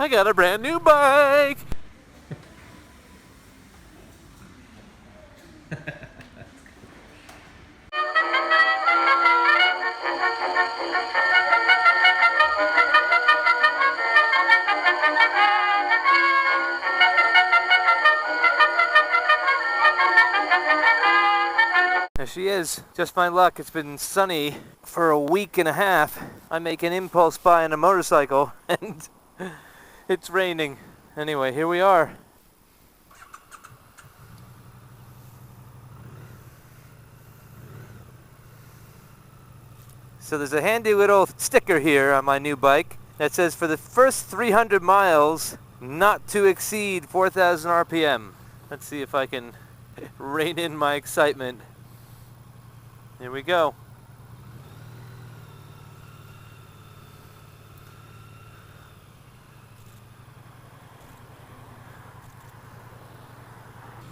I got a brand new bike! There she is. Just my luck. It's been sunny for a week and a half. I make an impulse buy on a motorcycle and it's raining. Anyway, here we are. So there's a handy little sticker here on my new bike that says for the first 300 miles, not to exceed 4,000 RPM. Let's see if I can rein in my excitement. Here we go.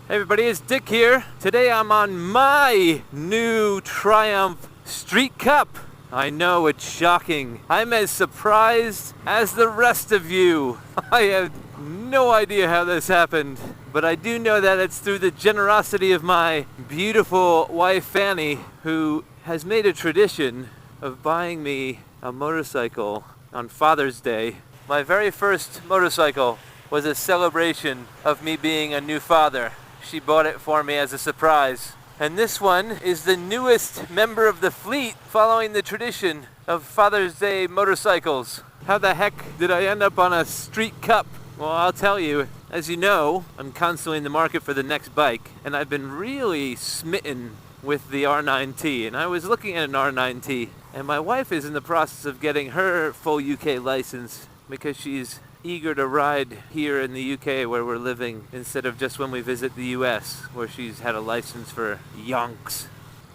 Hey everybody, it's Dick here. Today I'm on my new Triumph Street Cup. I know, it's shocking. I'm as surprised as the rest of you. I have no idea how this happened, but I do know that it's through the generosity of my beautiful wife Fanny, who has made a tradition of buying me a motorcycle on Father's Day. My very first motorcycle was a celebration of me being a new father. She bought it for me as a surprise. And this one is the newest member of the fleet following the tradition of Father's Day motorcycles. How the heck did I end up on a Street Cup? Well, I'll tell you. As you know, I'm constantly in the market for the next bike, and I've been really smitten with the R9T. And I was looking at an R9T, and my wife is in the process of getting her full UK license because she's eager to ride here in the UK where we're living instead of just when we visit the US where she's had a license for yonks.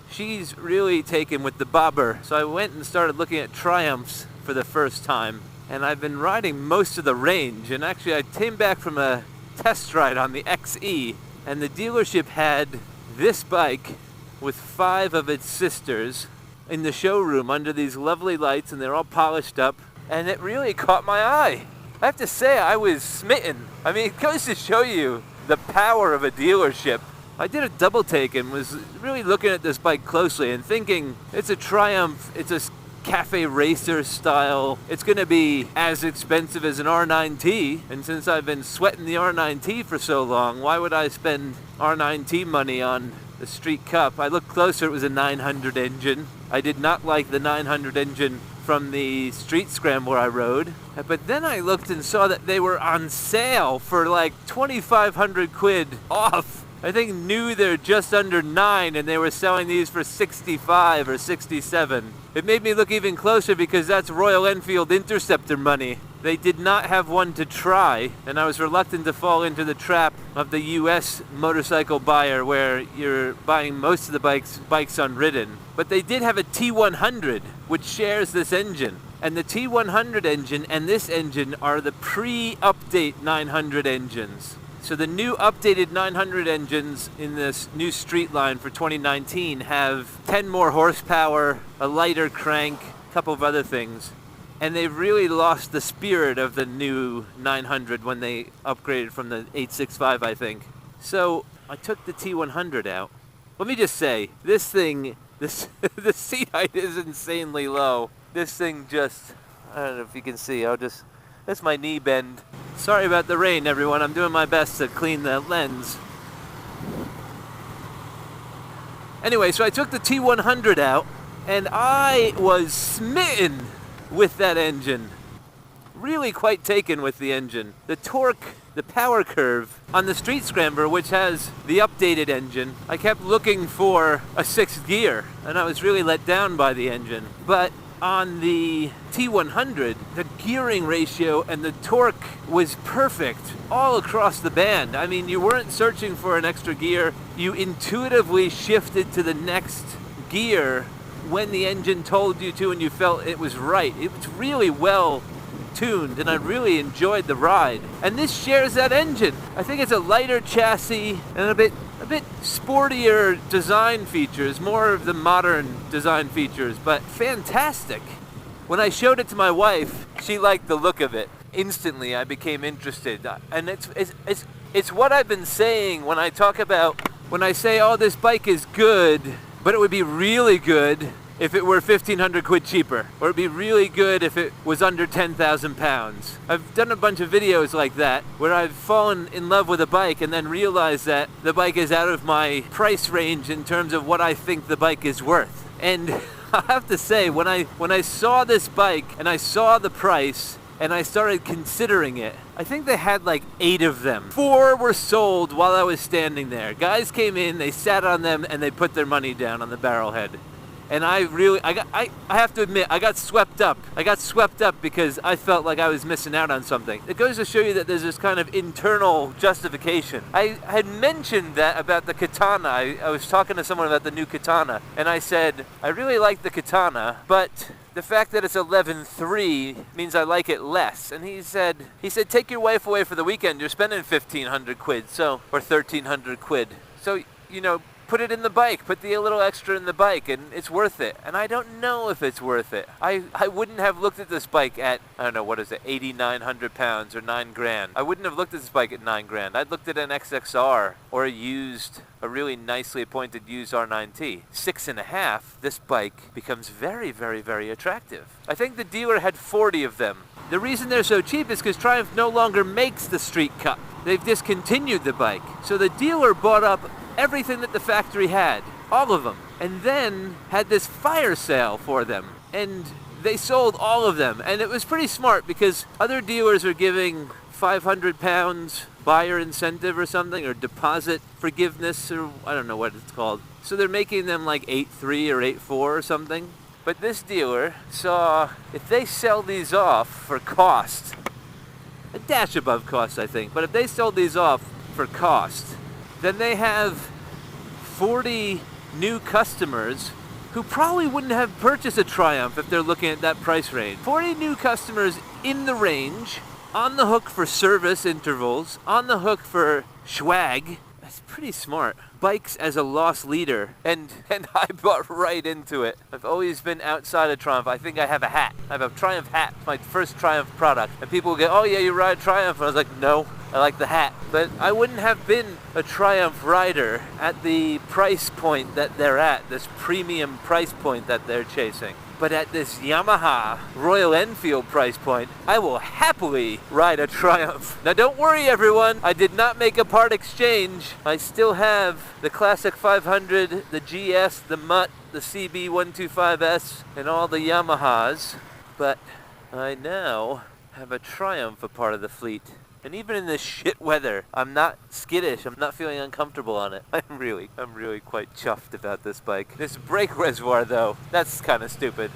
She's really taken with the bobber, so I went and started looking at Triumphs for the first time, and I've been riding most of the range. And actually I came back from a test ride on the XE, and the dealership had this bike with 5 of its sisters in the showroom under these lovely lights, and they're all polished up, and it really caught my eye. I have to say, I was smitten. I mean, it goes to show you the power of a dealership. I did a double take and was really looking at this bike closely and thinking, it's a Triumph, it's a cafe racer style. It's going to be as expensive as an R9T. And since I've been sweating the R9T for so long, why would I spend R9T money on the Street Cup? I looked closer, it was a 900 engine. I did not like the 900 engine from the street scrambler I rode. But then I looked and saw that they were on sale for like 2,500 quid off. I think new they're just under 9 and they were selling these for 65 or 67. It made me look even closer because that's Royal Enfield Interceptor money. They did not have one to try, and I was reluctant to fall into the trap of the US motorcycle buyer where you're buying most of the bikes unridden. But they did have a T100, which shares this engine. And the T100 engine and this engine are the pre-update 900 engines. So the new updated 900 engines in this new street line for 2019 have 10 more horsepower, a lighter crank, a couple of other things. And they've really lost the spirit of the new 900 when they upgraded from the 865, I think. So I took the T100 out. Let me just say, this thing, the seat height is insanely low. This thing just, I don't know if you can see, that's my knee bend. Sorry about the rain, everyone. I'm doing my best to clean the lens. Anyway, so I took the T100 out, and I was smitten with that engine. Really quite taken with the engine. The torque, the power curve on the Street Scrambler, which has the updated engine, I kept looking for a 6th gear, and I was really let down by the engine. But on the T100, the gearing ratio and the torque was perfect all across the band. I mean, you weren't searching for an extra gear. You intuitively shifted to the next gear when the engine told you to and you felt it was right. It was really well tuned, and I really enjoyed the ride. And this shares that engine. I think it's a lighter chassis and a bit sportier design features, more of the modern design features, but fantastic. When I showed it to my wife, she liked the look of it. instantly I became interested. And it's what I've been saying when I talk about, when I say, oh, this bike is good, but it would be really good if it were 1,500 quid cheaper, or it'd be really good if it was under 10,000 pounds. I've done a bunch of videos like that where I've fallen in love with a bike and then realized that the bike is out of my price range in terms of what I think the bike is worth. And I have to say, when I saw this bike and I saw the price and I started considering it, I think they had like 8 of them. 4 were sold while I was standing there. Guys came in, they sat on them, and they put their money down on the barrel head. And I have to admit, I got swept up. I got swept up because I felt like I was missing out on something. It goes to show you that there's this kind of internal justification. I had mentioned that about the Katana. I was talking to someone about the new Katana, and I said, I really like the Katana, but the fact that it's 11.3 means I like it less. And he said, take your wife away for the weekend. You're spending 1,500 quid, or 1,300 quid. So, put it in the bike, put the little extra in the bike, and it's worth it. And I don't know if it's worth it. I wouldn't have looked at this bike at, I don't know, what is it, 8,900 pounds or 9 grand. I wouldn't have looked at this bike at 9 grand. I'd looked at an XXR or a really nicely appointed used R9T. 6.5, this bike becomes very, very, very attractive. I think the dealer had 40 of them. The reason they're so cheap is because Triumph no longer makes the Street Cup. They've discontinued the bike. So the dealer bought up everything that the factory had, all of them, and then had this fire sale for them, and they sold all of them. And it was pretty smart because other dealers are giving 500 pounds buyer incentive or something, or deposit forgiveness, or I don't know what it's called. So they're making them like 8.3 or 8.4 or something. But this dealer saw if they sell these off for cost, a dash above cost I think, but if they sold these off for cost, then they have 40 new customers who probably wouldn't have purchased a Triumph if they're looking at that price range. 40 new customers in the range, on the hook for service intervals, on the hook for swag. That's pretty smart. Bikes as a loss leader, and I bought right into it. I've always been outside of Triumph. I think I have a hat. I have a Triumph hat, my first Triumph product. And people will go, oh yeah, you ride Triumph. And I was like, no, I like the hat. But I wouldn't have been a Triumph rider at the price point that they're at, this premium price point that they're chasing. But at this Yamaha Royal Enfield price point, I will happily ride a Triumph. Now don't worry everyone, I did not make a part exchange. I still have the Classic 500, the GS, the Mutt, the CB125S, and all the Yamahas. But I now have a Triumph a part of the fleet. And even in this shit weather, I'm not skittish. I'm not feeling uncomfortable on it. I'm really quite chuffed about this bike. This brake reservoir, though, that's kind of stupid.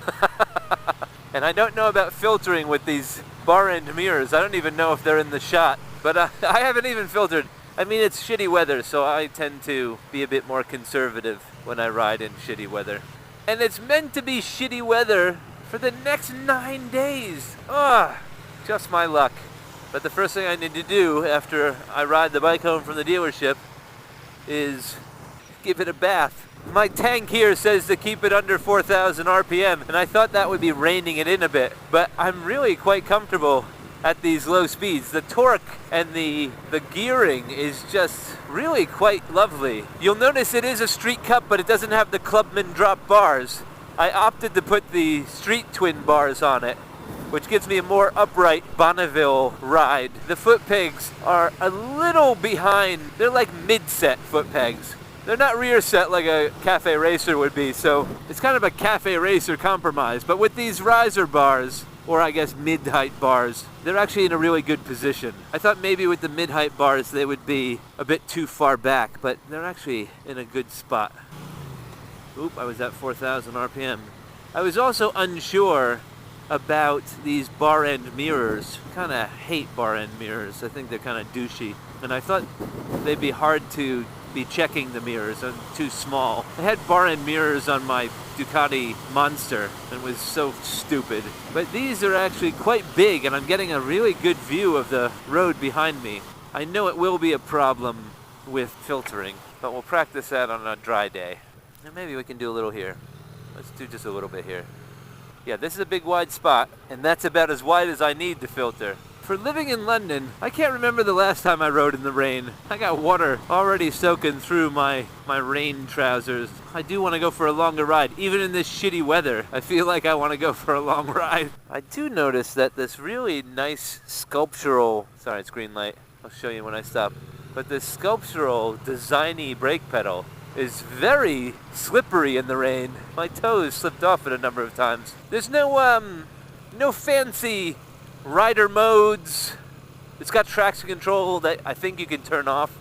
And I don't know about filtering with these bar end mirrors. I don't even know if they're in the shot. But I haven't even filtered. I mean, it's shitty weather, so I tend to be a bit more conservative when I ride in shitty weather. And it's meant to be shitty weather for the next 9 days. Just my luck. But the first thing I need to do after I ride the bike home from the dealership is give it a bath. My tank here says to keep it under 4,000 RPM, and I thought that would be reining it in a bit, but I'm really quite comfortable at these low speeds. The torque and the gearing is just really quite lovely. You'll notice it is a Street Cup, but it doesn't have the Clubman drop bars. I opted to put the Street Twin bars on it, which gives me a more upright Bonneville ride. The foot pegs are a little behind. They're like mid-set foot pegs. They're not rear set like a Cafe Racer would be, so it's kind of a Cafe Racer compromise. But with these riser bars, or I guess mid-height bars, they're actually in a really good position. I thought maybe with the mid-height bars they would be a bit too far back, but they're actually in a good spot. Oop, I was at 4,000 RPM. I was also unsure about these bar end mirrors. I kind of hate bar end mirrors. I think they're kind of douchey. And I thought they'd be hard to be checking the mirrors. I'm too small. I had bar end mirrors on my Ducati Monster and was so stupid. But these are actually quite big and I'm getting a really good view of the road behind me. I know it will be a problem with filtering, but we'll practice that on a dry day. And maybe we can do a little here. Let's do just a little bit here. Yeah, this is a big wide spot, and that's about as wide as I need to filter. For living in London, I can't remember the last time I rode in the rain. I got water already soaking through my rain trousers. I do want to go for a longer ride, even in this shitty weather. I feel like I want to go for a long ride. I do notice that this really nice sculptural, sorry, it's green light. I'll show you when I stop. But this sculptural, designy brake pedal is very slippery in the rain. My toes slipped off it a number of times. There's no fancy rider modes. It's got traction control that I think you can turn off.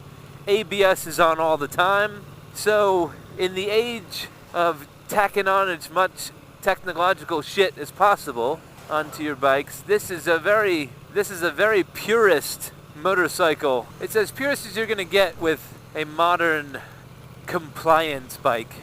ABS is on all the time. So in the age of tacking on as much technological shit as possible onto your bikes, this is a very purist motorcycle. It's as purist as you're gonna get with a modern compliance bike,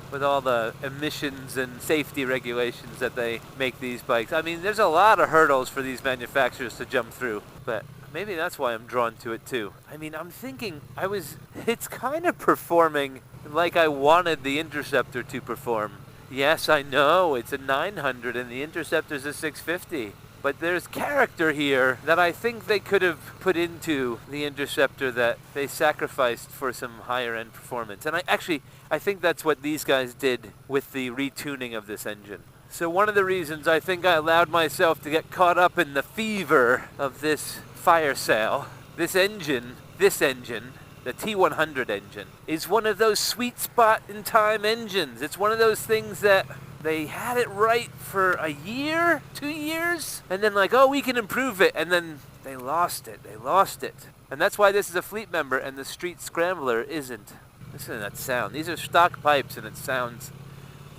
with all the emissions and safety regulations that they make these bikes. I mean, there's a lot of hurdles for these manufacturers to jump through, but maybe that's why I'm drawn to it too. I mean, I'm thinking it's kind of performing like I wanted the Interceptor to perform. Yes, I know, it's a 900 and the Interceptor's a 650. But there's character here that I think they could have put into the Interceptor that they sacrificed for some higher end performance. And I think that's what these guys did with the retuning of this engine. So one of the reasons I think I allowed myself to get caught up in the fever of this fire sale, this engine, the T100 engine, is one of those sweet spot in time engines. It's one of those things that they had it right for a year, 2 years, and then like, oh, we can improve it, and then they lost it. And that's why this is a fleet member and the Street Scrambler isn't. Listen to that sound. These are stock pipes and it sounds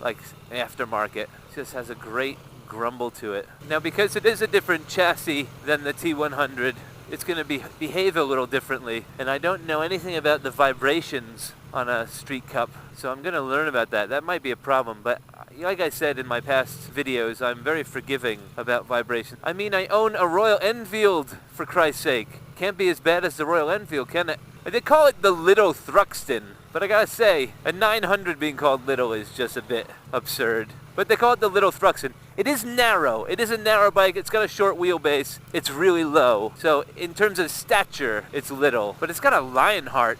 like aftermarket. It just has a great grumble to it. Now, because it is a different chassis than the T100, it's going to behave a little differently, and I don't know anything about the vibrations on a Street Cup, so I'm going to learn about that. That might be a problem, but like I said in my past videos, I'm very forgiving about vibration. I mean, I own a Royal Enfield, for Christ's sake. Can't be as bad as the Royal Enfield, can it? They call it the Little Thruxton, but I gotta say, a 900 being called little is just a bit absurd. But they call it the Little Thruxton. It is narrow. It is a narrow bike. It's got a short wheelbase. It's really low. So in terms of stature, it's little. But it's got a lion heart.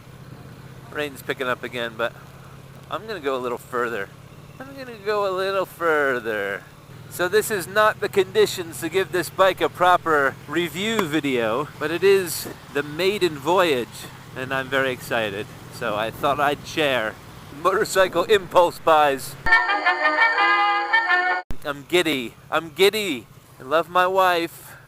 Rain's picking up again, but I'm gonna go a little further. So this is not the conditions to give this bike a proper review video, but it is the maiden voyage, and I'm very excited. So I thought I'd share. Motorcycle impulse buys. I'm giddy. I love my wife.